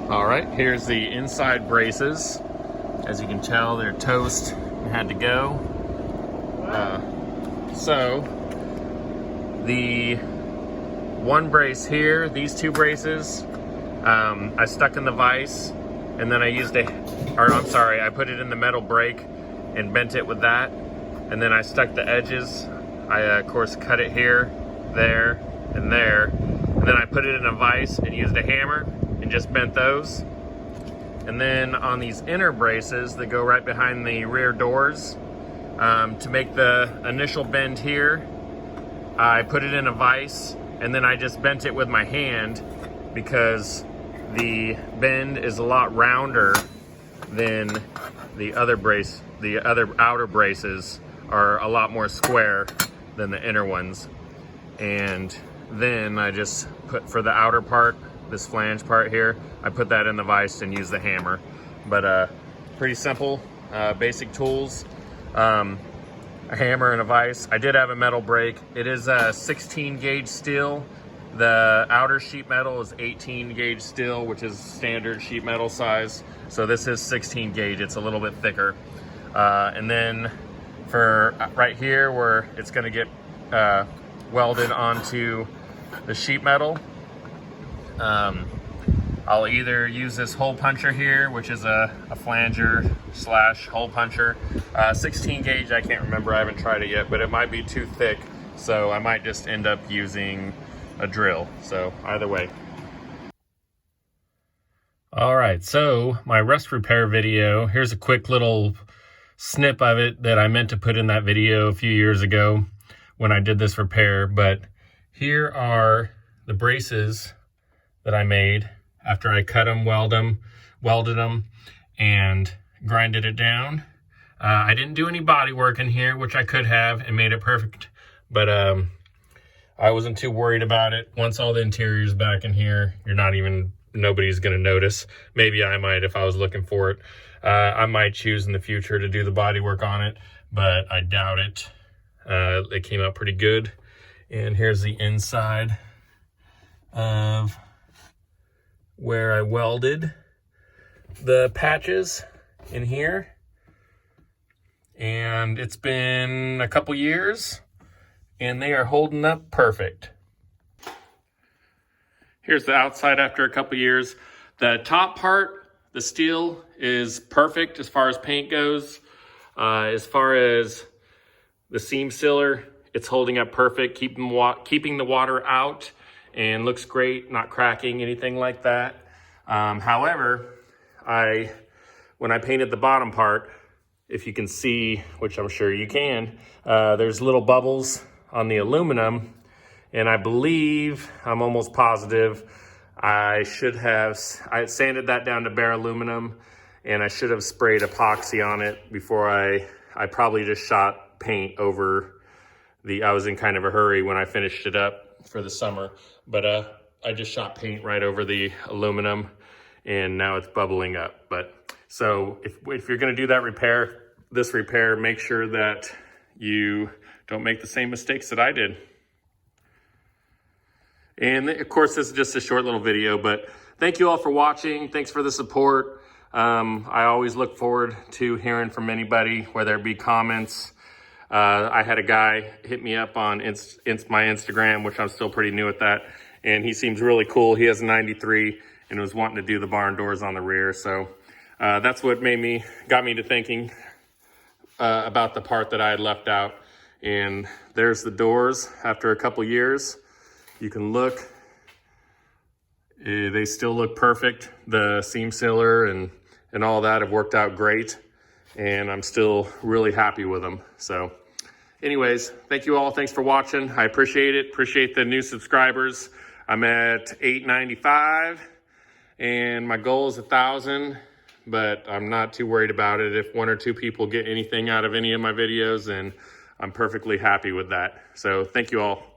All right, here's the inside braces. As you can tell, they're toast and had to go. So the one brace here, these two braces, I stuck in the vise, and then I put it in the metal brake and bent it with that, and then I stuck the edges. I of course cut it here, there, and there, and then I put it in a vise and used a hammer and just bent those. And then on these inner braces that go right behind the rear doors, to make the initial bend here, I put it in a vise and then I just bent it with my hand because the bend is a lot rounder than the other brace. The other outer braces are a lot more square than the inner ones. And then I just put, for the outer part, this flange part here, I put that in the vise and use the hammer. But pretty simple, basic tools. A hammer and a vise. I did have a metal brake. It is a 16 gauge steel. The outer sheet metal is 18 gauge steel, which is standard sheet metal size. So this is 16 gauge, it's a little bit thicker. And then for right here where it's gonna get welded onto the sheet metal, I'll either use this hole puncher here, which is a flanger slash hole puncher. 16 gauge, I can't remember, I haven't tried it yet, but it might be too thick, so I might just end up using a drill. So either way. All right, so my rust repair video, here's a quick little snip of it that I meant to put in that video a few years ago when I did this repair. But here are the braces that I made after I cut them, welded them, and grinded it down. I didn't do any body work in here, which I could have and made it perfect, but I wasn't too worried about it. Once all the interior's back in here, nobody's gonna notice. Maybe I might if I was looking for it. I might choose in the future to do the body work on it, but I doubt it. It came out pretty good. And here's the inside of where I welded the patches in here. And it's been a couple years and they are holding up perfect. Here's the outside after a couple years. The top part, the steel, is perfect as far as paint goes. As far as the seam sealer, it's holding up perfect, keeping the water out, and looks great, not cracking, anything like that. However, when I painted the bottom part, if you can see, which I'm sure you can, there's little bubbles on the aluminum, and I believe, I'm almost positive, I sanded that down to bare aluminum, and I should have sprayed epoxy on it before I probably just shot paint over I was in kind of a hurry when I finished it up for the summer, but I just shot paint right over the aluminum and now it's bubbling up. But so if you're gonna do this repair, make sure that you don't make the same mistakes that I did. And of course, this is just a short little video, but thank you all for watching. Thanks for the support. I always look forward to hearing from anybody, whether it be comments. I had a guy hit me up on my Instagram, which I'm still pretty new at that, and he seems really cool. He has a 93 and was wanting to do the barn doors on the rear. So that's what got me to thinking about the part that I had left out. And there's the doors after a couple years. You can look, they still look perfect. The seam sealer and all that have worked out great, and I'm still really happy with them. So anyways, thank you all. Thanks for watching. I appreciate it. Appreciate the new subscribers. I'm at 895 and my goal is 1,000, but I'm not too worried about it. If one or two people get anything out of any of my videos, then I'm perfectly happy with that. So thank you all.